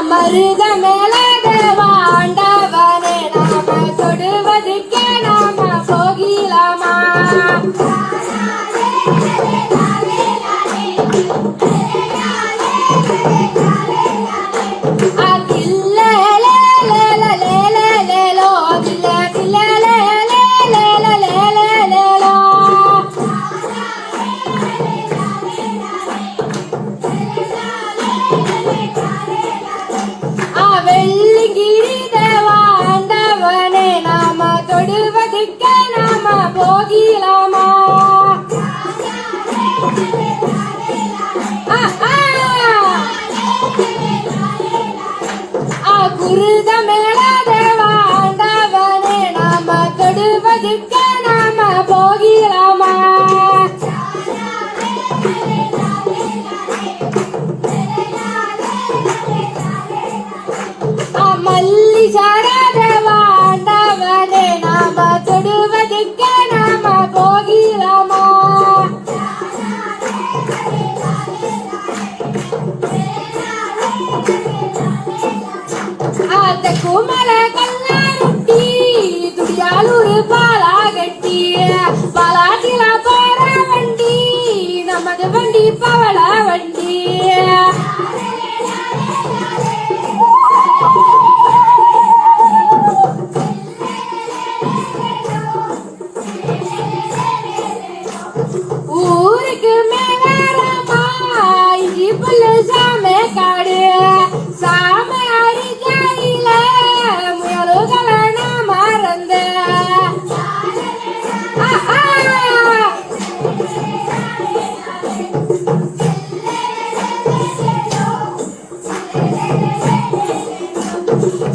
மருத மேல தேவாண்டவனே நாம தொடுவதுக்கே நாம போகிலாமா போகிலாமா குருத மேல தேவாண்டவனே நாம தொடுவதுக்கு நாம போகிலாமா மல்லி சார தேவாண்டவனே நாம தொடுவதுக்கு நாம போகிலாமா குமல கல்லாருட்டி துடியாலூர் பாலாகட்டி பாலாட்டில போற வண்டி நமது வண்டி பவள வண்டி ஊருக்கு மேலாரமா இஞ்சி புல்லு சாமே காடு சாம அரிஜாயில முயலுகளை நான் மறந்த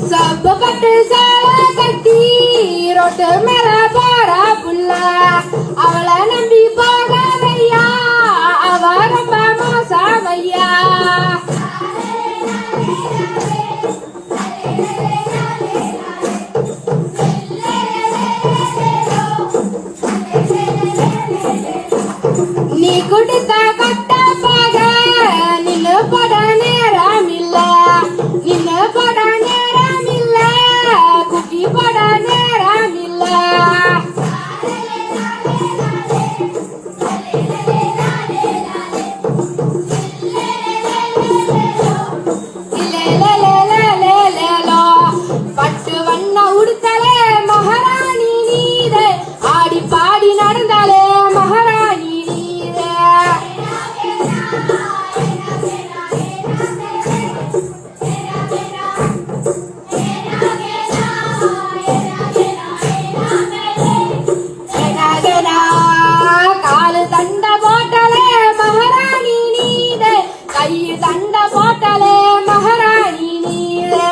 சப்ப கட்டு சால கட்டி ரோட்டு மேல போற புள்ள அவளை நம்பி போகவையா அவ ரொம்ப மோசமையா நீ குடித்த கட்டப்பாக நின்னு பட நேரம் இல்ல நின்னு பட நேரம் இல்ல குக்கி பட நேரம் இல்ல பட்டு வண்ண உடுத்தலே மகாராணி நீரே ஆடி பாடி நடந்தாலே மகாராணி நீரே காலு தண்ட போட்டலே மகாராணி நீரே கை தண்ட போட்டலே மகாராணி நீரே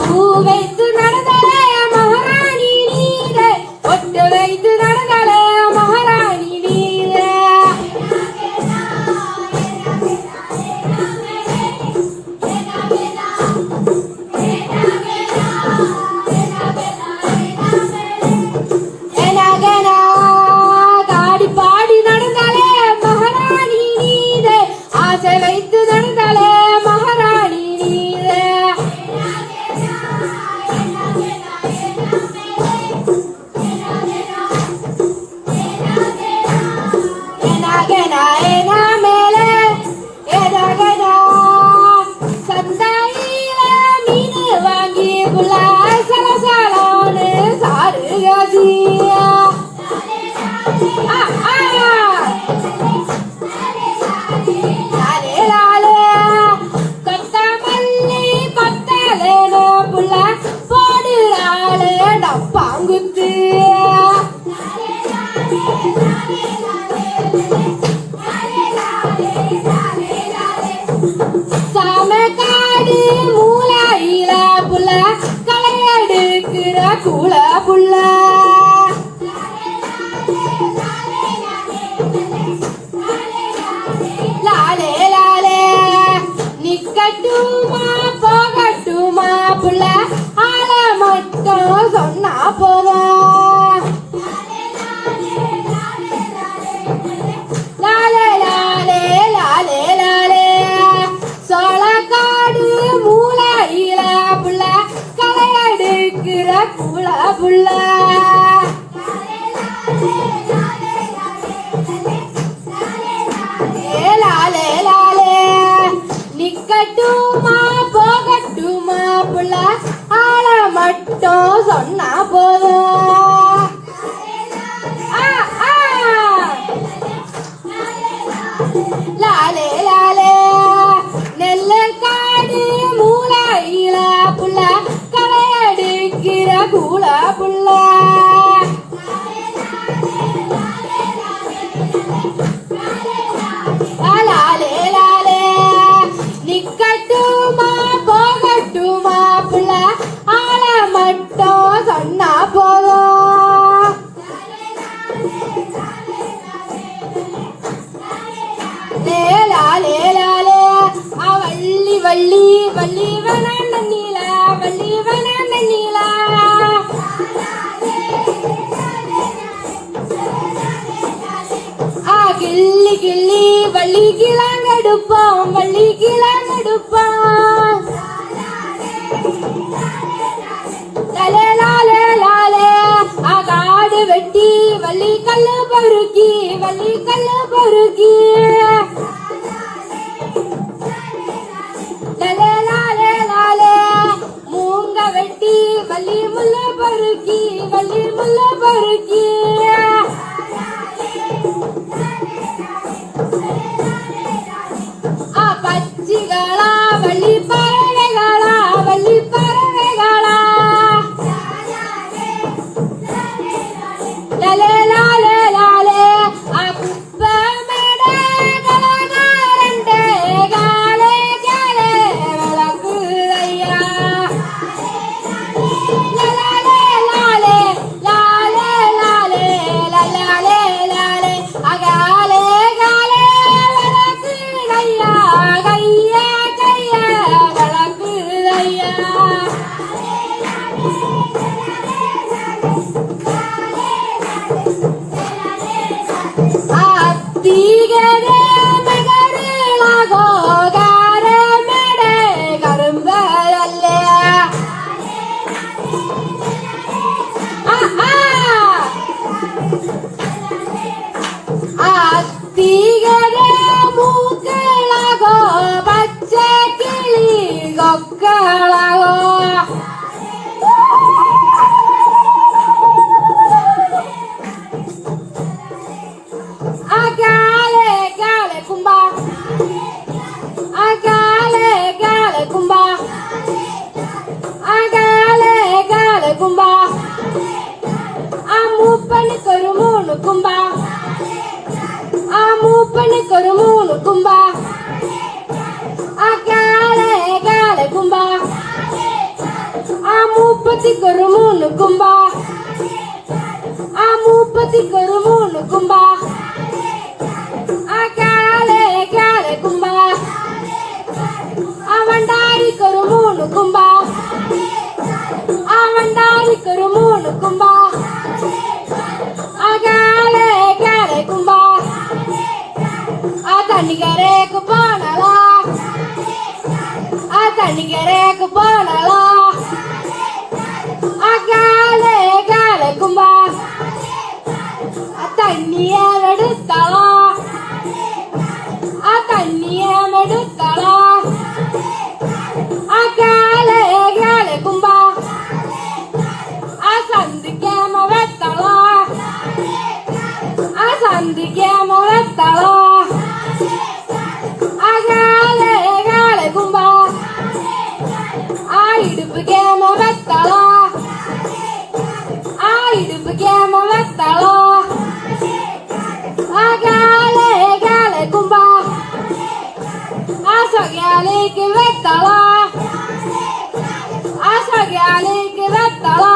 பூ வைத்து நடந்தாலே மகாராணி நீரே ஒட்டு வைத்து நடந்தாலே மகாராணி நீரே கூல புள்ள லாலே லாலே நிக்கட்டுமா போகட்டுமா புள்ள ஆள மட்டும் சொன்னா போதும் லாலே லாலே லாலே லாலே சோளக்காடு மூளையில புள்ள களை எடுக்கிற கூல புள்ள லாலே லாலே நிக்கட்டுமா போகட்டுமா புள்ள ஆள மட்டும் சொன்னா போதும் லாலே லாலே நெல்லு காடு மூளையில புள்ள களை எடுக்கிற கூல புள்ள லாலே லாலே நிக்கட்டுமா போகட்டுமா புள்ள ஆள மட்டும் சொன்னா போதும் லாலே லாலே வள்ளி வள்ளி வள்ளி வன நீல வள்ளி வன நீல கிள்ளி கிள்ளி வள்ளி கிளாங்கெடுப்போம் வள்ளி கிளாங்கெடுப்போம் லாலே லாலே லாலே காடு வெட்டி வள்ளி கல்லு பொறுக்கி வள்ளி கல்லு பொறுக்கி லாலே லாலே லாலே மூங்க வெட்டி வள்ளி முள்ளு பொறுக்கி வள்ளி முள்ளு பொறுக்கி பச்சிகளா வள்ளி பறவைகளா வள்ளி பறவைகளா லாலே லாலே லாலே குப்பை மேடை கலகாரண்டே காலே காலே விளக்குதையா லாலே லாலே லாலே லாலே லாலே லாலே அகாலே காலே விளக்குதையா கையா கையா விளக்குதையா தீகரே மகரளாகோ கார மேடை கரும்பல்லே தீகரே மூக்களாகோ பச்சை கிளி கொக்களாகோ காலே காலே கும்பா காலே காலே கும்பா காலே காலே கும்பா மூப்பனுக்கு ஒரு மூணு கும்பா மூப்பனுக்கு ஒரு மூணு கும்பா காலே காலே கும்பா மூப்பத்திக்கு ஒரு மூணு கும்பா மூப்பத்திக்கு ஒரு மூணு கும்பா காலே காலே கும்பா வண்டாரிக்கு ஒரு மூணு கும்பா வண்டாரிக்கு ஒரு மூணு கும்பா காலே காலே கும்பா தண்ணிக்கரைக்கு போனலா தண்ணிக்கரைக்கு போனலா காலே காலே கும்பா தண்ணிய எடுத்தலா தண்ணிய எடுத்தலா காலே காலே கும்பா சந்திக்காம வெத்தலா சந்திக்காம வெத்தலா காலே காலே கும்பா இடுப்புக்கேம வெத்தலா இடுப்புக்கேம வெத்தலா காலே காலே கும்பா சகியாலிக்கு வெத்தலா சகியாலிக்கு வெத்தலா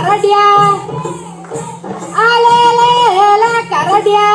கரடியா ஆலேல கரடியா